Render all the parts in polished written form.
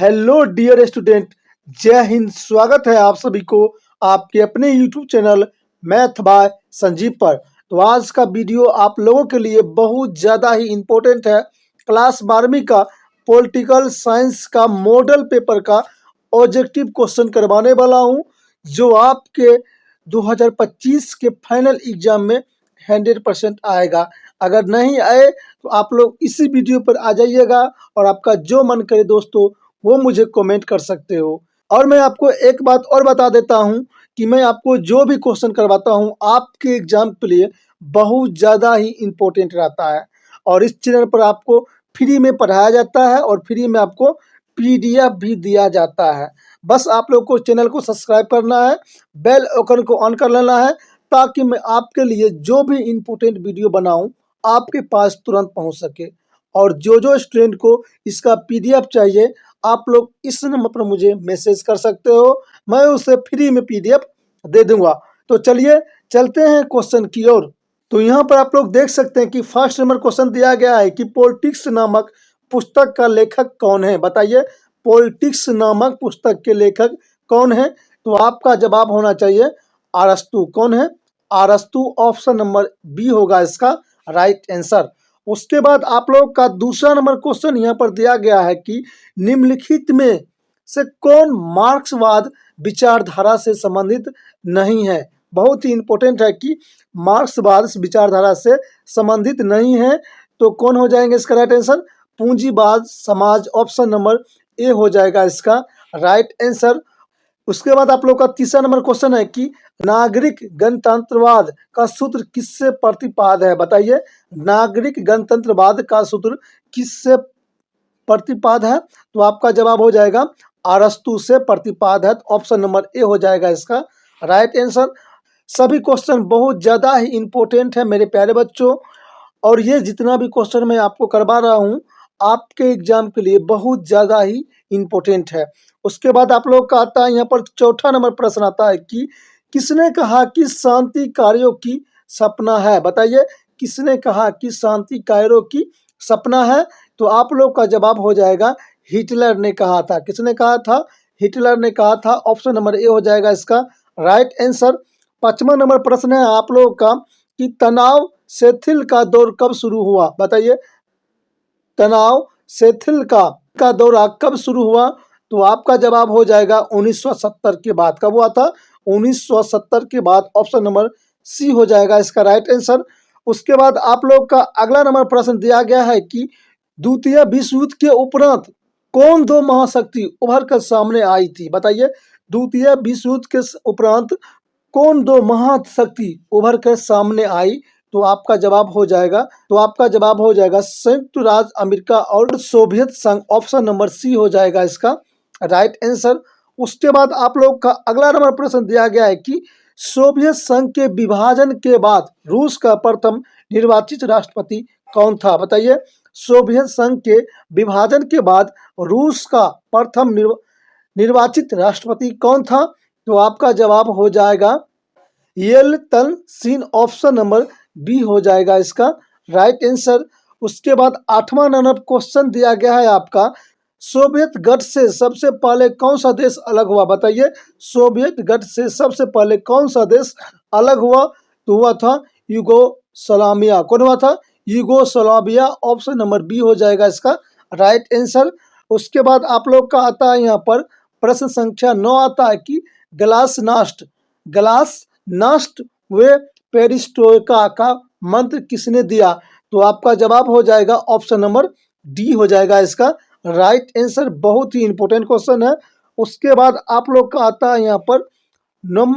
Hello dear student, जय हिंद। स्वागत है आप सभी को आपके अपने YouTube channel math bye Sanjeev पर। तो आज का वीडियो आप लोगों के लिए बहुत ज़्यादा ही इम्पोर्टेंट है। क्लास 12वीं का पॉलिटिकल साइंस का मॉडल पेपर का ऑब्जेक्टिव क्वेश्चन करवाने वाला हूं, जो आपके 2025 के फाइनल एग्जाम में 100% आएगा। अगर नहीं आए तो आप लोग इसी वीडियो पर आ जाइएगा और आपका जो मन करे दोस्तों वो मुझे कमेंट कर सकते हो। और मैं आपको एक बात और बता देता हूं कि मैं आपको जो भी क्वेश्चन करवाता हूं आपके एग्जाम के लिए बहुत ज़्यादा ही इम्पोर्टेंट रहता है। और इस चैनल पर आपको फ्री में पढ़ाया जाता है और फ्री में आपको PDF भी दिया जाता है। बस आप लोग को चैनल को सब्सक्राइब करना है, बेल आइकन को ऑन कर लेना है, ताकि मैं आपके लिए जो भी इम्पोर्टेंट वीडियो बनाऊं आपके पास तुरंत पहुंच सके। और जो स्टूडेंट को इसका PDF चाहिए आप लोग इस नंबर पर मुझे मैसेज कर सकते हो, मैं उसे फ्री में PDF दे दूंगा। तो चलिए चलते हैं क्वेश्चन की ओर। तो यहाँ पर आप लोग देख सकते हैं कि फर्स्ट नंबर क्वेश्चन दिया गया है कि पॉलिटिक्स नामक पुस्तक का लेखक कौन है। बताइए, पॉलिटिक्स नामक पुस्तक के लेखक कौन है? तो आपका जवाब होना चाहिए अरस्तु। कौन है? अरस्तु। ऑप्शन नंबर बी होगा इसका राइट आंसर। उसके बाद आप लोग का दूसरा नंबर क्वेश्चन यहाँ पर दिया गया है कि निम्नलिखित में से कौन मार्क्सवाद विचारधारा से संबंधित नहीं है। बहुत ही इंपॉर्टेंट है कि मार्क्सवाद विचारधारा से संबंधित नहीं है। तो कौन हो जाएंगे इसका राइट आंसर? पूंजीवाद समाज। ऑप्शन नंबर ए हो जाएगा इसका राइट आंसर। उसके बाद आप लोग का तीसरा नंबर क्वेश्चन है कि नागरिक गणतंत्रवाद का सूत्र किससे प्रतिपाद है। बताइए, नागरिक गणतंत्रवाद का सूत्र किससे प्रतिपाद है? तो आपका जवाब हो जाएगा अरस्तु से प्रतिपाद है। ऑप्शन नंबर ए हो जाएगा इसका राइट आंसर। सभी क्वेश्चन बहुत ज़्यादा ही इम्पोर्टेंट है मेरे प्यारे बच्चों, और ये जितना भी क्वेश्चन मैं आपको करवा रहा हूँ आपके एग्जाम के लिए बहुत ज़्यादा ही इम्पोर्टेंट है। उसके बाद आप लोग का आता है यहाँ पर चौथा नंबर प्रश्न आता है कि किसने कहा कि शांति कार्यों की सपना है। बताइए, किसने कहा कि शांति कार्यों की सपना है? तो आप लोग का जवाब हो जाएगा हिटलर ने कहा था। किसने कहा था? हिटलर ने कहा था। ऑप्शन नंबर ए हो जाएगा इसका राइट आंसर। पांचवा नंबर प्रश्न है आप लोगों का कि तनाव शिथिल का दौर कब शुरू हुआ। बताइए, तनाव शिथिल का दौरा कब शुरू हुआ? तो आपका जवाब हो जाएगा 1970 के बाद। कब हुआ था? 1970 के बाद। ऑप्शन नंबर सी हो जाएगा इसका राइट आंसर। उसके बाद आप लोग का अगला नंबर प्रश्न दिया गया है कि द्वितीय विश्व युद्ध के उपरांत कौन दो महाशक्ति उभर कर सामने आई थी। बताइए, द्वितीय विश्व युद्ध के उपरांत कौन दो महाशक्ति उभर कर सामने आई? तो आपका जवाब हो जाएगा संयुक्त राज्य अमेरिका और सोवियत संघ। ऑप्शन नंबर सी हो जाएगा इसका राइट आंसर। उसके बाद आप लोग का अगला नंबर प्रश्न दिया गया है कि सोवियत संघ के विभाजन के बाद रूस का प्रथम निर्वाचित राष्ट्रपति कौन था। बताइए, सोवियत संघ के विभाजन के बाद रूस का प्रथम निर्वाचित राष्ट्रपति कौन था? तो आपका जवाब हो जाएगा येल्तसिन। ऑप्शन नंबर बी हो जाएगा इसका राइट आंसर। उसके बाद आठवां नंबर क्वेश्चन दिया गया है आपका सोवियत गठ से सबसे पहले कौन सा देश अलग हुआ। बताइए, सोवियत गठ से सबसे पहले कौन सा देश अलग हुआ? तो हुआ था यूगोस्लाविया। कौन हुआ था? यूगोस्लाविया। ऑप्शन नंबर बी हो जाएगा इसका राइट आंसर। उसके बाद आप लोग का आता है यहाँ पर प्रश्न संख्या 9 आता है कि ग्लासनास्ट वे पेरिस्ट्रोइका का मंत्र किसने दिया? तो आपका जवाब हो जाएगा ऑप्शन नंबर डी हो जाएगा इसका राइट आंसर। बहुत ही इंपॉर्टेंट क्वेश्चन है। उसके बाद आप लोग का आता है यहाँ पर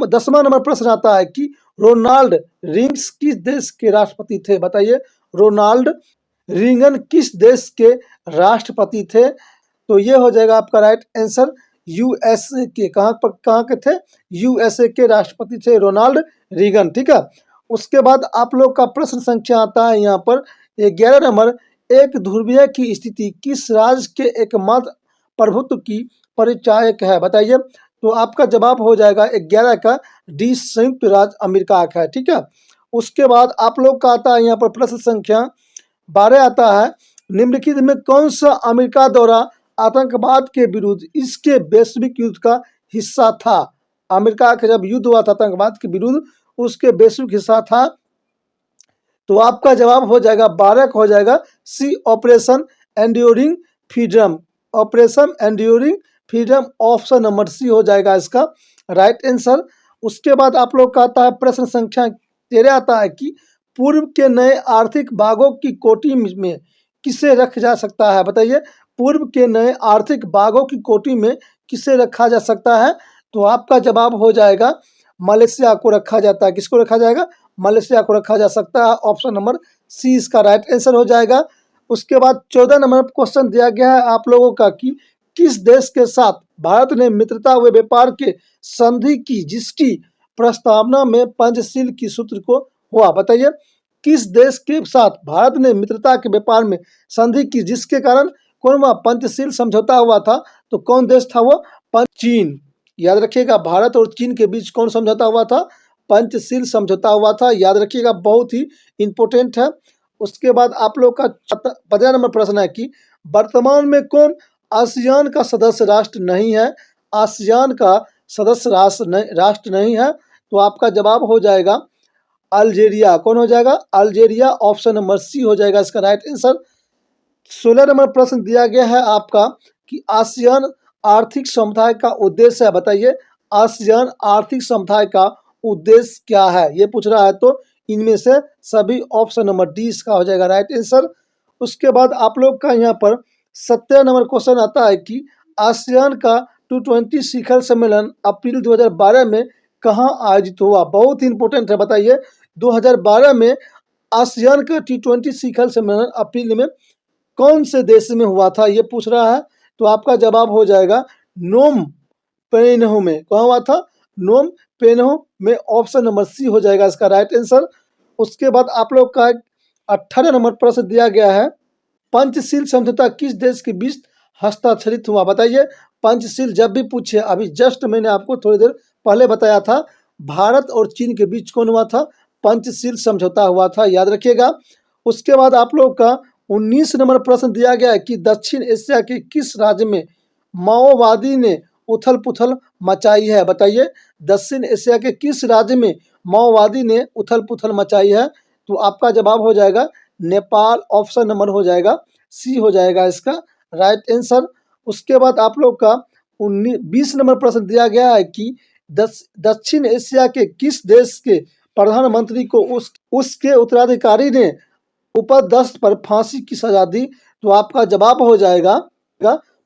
10वां नंबर प्रश्न आता है कि रोनाल्ड रिंग्स किस देश के राष्ट्रपति थे। बताइए, रोनाल्ड रिंगन किस देश के राष्ट्रपति थे? तो ये हो जाएगा आपका राइट आंसर USA के। कहाँ के थे? USA के राष्ट्रपति थे रोनाल्ड रीगन। ठीक है। उसके बाद आप लोग का प्रश्न संख्या आता है यहाँ पर 11 नंबर, एक ध्रुवीय की स्थिति किस राज्य के एकमात्र प्रभुत्व की परिचायक है। बताइए, तो आपका जवाब हो जाएगा 11 का डी, संयुक्त राज्य अमेरिका का है। ठीक है। उसके बाद आप लोग का आता है यहाँ पर प्रश्न संख्या 12 आता है, निम्नलिखित में कौन सा अमेरिका दौरा आतंकवाद के विरुद्ध इसके वैश्विक युद्ध का हिस्सा था। अमेरिका का जब युद्ध हुआ था आतंकवाद के विरुद्ध, उसके वैश्विक हिस्सा था। तो आपका जवाब हो जाएगा 12 का हो जाएगा C, operation enduring freedom. Operation enduring freedom, option number C हो जाएगा इसका राइट आंसर। उसके बाद आप लोग का आता है प्रश्न संख्या 13 आता है कि पूर्व के नए आर्थिक भागों की कोटि में किसे रखा जा सकता है? बताइए, पूर्व के नए आर्थिक भागों की कोटि में किसे रखा जा सकता है? तो आपका जवाब हो जाएगा मलेशिया को रखा जाता है। किसको रखा जाएगा? मलेशिया को रखा जा सकता है। ऑप्शन नंबर सी इसका राइट आंसर हो जाएगा। उसके बाद 14 नंबर क्वेश्चन दिया गया है आप लोगों का कि किस देश के साथ भारत ने मित्रता व व्यापार के संधि की जिसकी प्रस्तावना में पंचशील की सूत्र को हुआ? बताइए, किस देश के साथ भारत ने मित्रता के व्यापार में संधि की जिसके कारण कौन हुआ? पंचशील समझौता हुआ था। तो कौन देश था वो? चीन। याद रखिएगा, भारत और चीन के बीच कौन समझौता हुआ था? पंचशील समझौता हुआ था। याद रखिएगा, बहुत ही इंपॉर्टेंट है। उसके बाद आप लोग का 15 नंबर प्रश्न है कि वर्तमान में कौन आसियान का सदस्य राष्ट्र नहीं है? आसियान का सदस्य राष्ट्र नहीं है। तो आपका जवाब हो जाएगा अल्जेरिया। कौन हो जाएगा? अल्जेरिया। ऑप्शन नंबर सी हो जाएगा इसका राइट आंसर। 16 नंबर प्रश्न दिया गया है आपका कि आसियान आर्थिक समुदाय का उद्देश्य है। बताइए, आसियान आर्थिक समुदाय का उद्देश्य क्या है? ये पूछ रहा है। तो इनमें से सभी, ऑप्शन नंबर डी इसका हो जाएगा राइट आंसर। उसके बाद आप लोग का यहाँ पर 17 नंबर क्वेश्चन आता है कि आसियान का G20 शिखर सम्मेलन अप्रैल 2012 में कहाँ आयोजित हुआ? बहुत ही इंपॉर्टेंट है। बताइए, 2012 में आसियान का G20 शिखर सम्मेलन अप्रैल में कौन से देश में हुआ था? ये पूछ रहा है। तो आपका जवाब हो जाएगा नोम पेन्हो में। कहाँ हुआ था? नोम पेन्हो में। ऑप्शन नंबर सी हो जाएगा इसका राइट आंसर। उसके बाद आप लोग का 18 नंबर प्रश्न दिया गया है, पंचशील समझौता किस देश के बीच हस्ताक्षरित हुआ? बताइए, पंचशील जब भी पूछे, अभी जस्ट मैंने आपको थोड़ी देर पहले बताया था, भारत और चीन के बीच कौन हुआ था? पंचशील समझौता हुआ था। याद रखिएगा। उसके बाद आप लोग का 19 नंबर प्रश्न दिया गया है कि दक्षिण एशिया के किस राज्य में माओवादी ने उथल पुथल मचाई है? बताइए, दक्षिण एशिया के किस राज्य में माओवादी ने उथल पुथल मचाई है? तो आपका जवाब हो जाएगा नेपाल। ऑप्शन नंबर हो जाएगा सी हो जाएगा इसका राइट आंसर। उसके बाद आप लोग का 20 नंबर प्रश्न दिया गया है कि दक्षिण एशिया के किस देश के प्रधानमंत्री को उसके उत्तराधिकारी ने उपदस्त पर फांसी की सजा दी? तो आपका जवाब हो जाएगा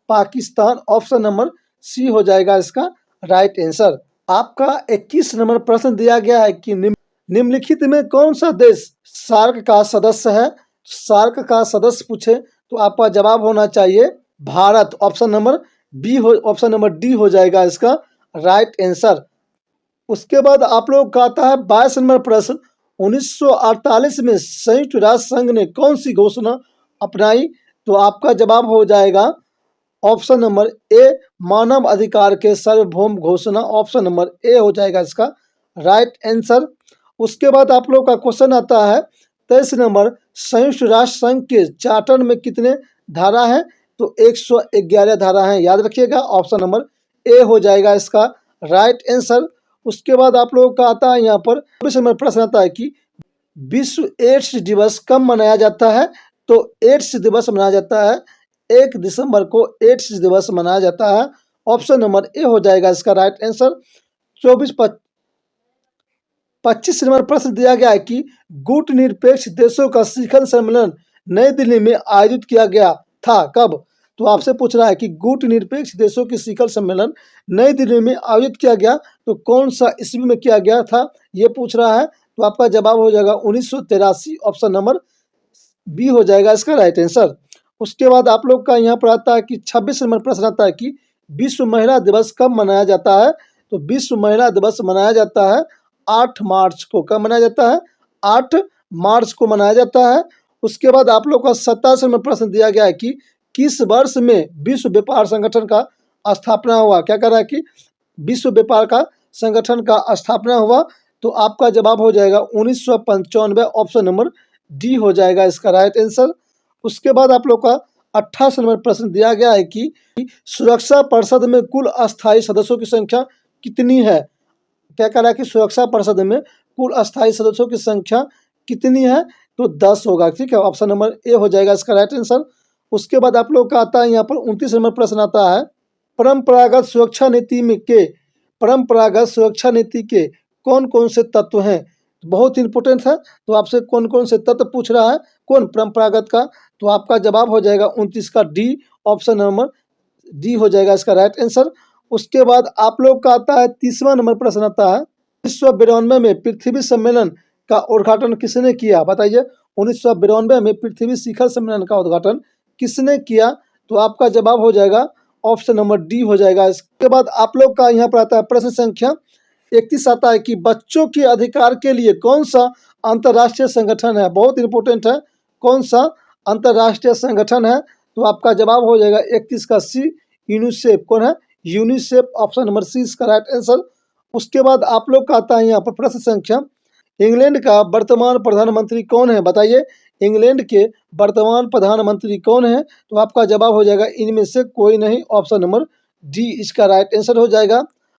पाकिस्तान। ऑप्शन नंबर सी हो जाएगा इसका राइट आंसर। आपका 21 नंबर प्रश्न दिया गया है कि निम्नलिखित में कौन सा देश सार्क का सदस्य है? सार्क का सदस्य पूछे तो आपका जवाब होना चाहिए Bharat. Option number option number D हो जाएगा इसका राइट आंसर। उसके बाद आप लोग का आता है 22 नंबर प्रश्न, 1948 में संयुक्त राष्ट्र संघ ने कौन सी घोषणा अपनाई? तो आपका जवाब हो जाएगा ऑप्शन नंबर ए, मानव अधिकार के सार्वभौम घोषणा। ऑप्शन नंबर ए हो जाएगा इसका राइट आंसर। उसके बाद आप लोग का क्वेश्चन आता है 23 नंबर, संयुक्त राष्ट्र संघ के चार्टर में कितने धारा है? तो 111 धारा है। याद रखिएगा, ऑप्शन नंबर ए हो जाएगा इसका राइट आंसर। उसके बाद आप लोगों का आता है यहाँ पर 24 नंबर प्रश्न आता है कि विश्व एड्स दिवस कब मनाया जाता है? तो एड्स दिवस मनाया जाता है 1 दिसंबर को एड्स दिवस मनाया जाता है। ऑप्शन नंबर ए हो जाएगा इसका राइट आंसर। 25 नंबर प्रश्न दिया गया है कि गुट निरपेक्ष देशों का शिखर सम्मेलन नई दिल्ली में आयोजित किया गया था कब? तो आपसे पूछ रहा है कि गुट निरपेक्ष देशों की शिखर सम्मेलन नई दिल्ली में आयोजित किया गया तो कौन सा ईस्वी में किया गया था, ये पूछ रहा है। तो आपका जवाब हो जाएगा 1983। ऑप्शन नंबर बी हो जाएगा इसका राइट आंसर। उसके बाद आप लोग का यहाँ पर आता है कि 26 नंबर प्रश्न आता है कि विश्व महिला दिवस कब मनाया जाता है? तो विश्व महिला दिवस मनाया जाता है 8 मार्च को। कब मनाया जाता है? 8 मार्च को मनाया जाता है। उसके बाद आप लोग का 27 नंबर प्रश्न दिया गया है कि किस वर्ष में विश्व व्यापार संगठन का स्थापना हुआ? क्या कर रहा है कि विश्व व्यापार का संगठन का स्थापना हुआ? तो आपका जवाब हो जाएगा 1995। ऑप्शन नंबर डी हो जाएगा इसका राइट आंसर। उसके बाद आप लोग का 28 नंबर प्रश्न दिया गया है कि सुरक्षा परिषद में कुल अस्थायी सदस्यों की संख्या कितनी है। क्या कह रहा है कि सुरक्षा परिषद में कुल अस्थायी सदस्यों की संख्या कितनी है, तो 10 होगा। ठीक है, ऑप्शन नंबर ए हो जाएगा इसका राइट आंसर। उसके बाद आप लोग का आता है यहाँ पर 29 नंबर प्रश्न आता है, परंपरागत सुरक्षा नीति के कौन कौन से तत्व हैं। बहुत इंपॉर्टेंट है, तो आपसे कौन कौन से तत्व पूछ रहा है, कौन परंपरागत का, तो आपका जवाब हो जाएगा 29 का डी, ऑप्शन नंबर डी हो जाएगा इसका राइट आंसर। उसके बाद आप लोग का आता है 30वां नंबर प्रश्न आता है, 1992 में पृथ्वी सम्मेलन का उद्घाटन किसने किया, बताइए। 1992 में पृथ्वी शिखर सम्मेलन का उद्घाटन किसने किया, तो आपका जवाब हो जाएगा ऑप्शन नंबर डी हो जाएगा। इसके बाद आप लोग का यहाँ पर आता है प्रश्न संख्या 31 आता है कि बच्चों के अधिकार के लिए कौन सा अंतर्राष्ट्रीय संगठन है। बहुत इंपॉर्टेंट है, कौन सा अंतर्राष्ट्रीय संगठन है, तो आपका जवाब हो जाएगा 31 का सी, यूनिसेफ। कौन है, यूनिसेफ, ऑप्शन नंबर सी इसका राइट आंसर। उसके बाद आप लोग का आता है यहाँ पर प्रश्न संख्या, इंग्लैंड का वर्तमान प्रधानमंत्री कौन है, बताइए। इंग्लैंड के वर्तमान प्रधानमंत्री कौन है, तो आपका जवाब हो जाएगा इनमें से कोई नहीं, ऑप्शन नंबर डी इसका राइट आंसर हो जाएगा।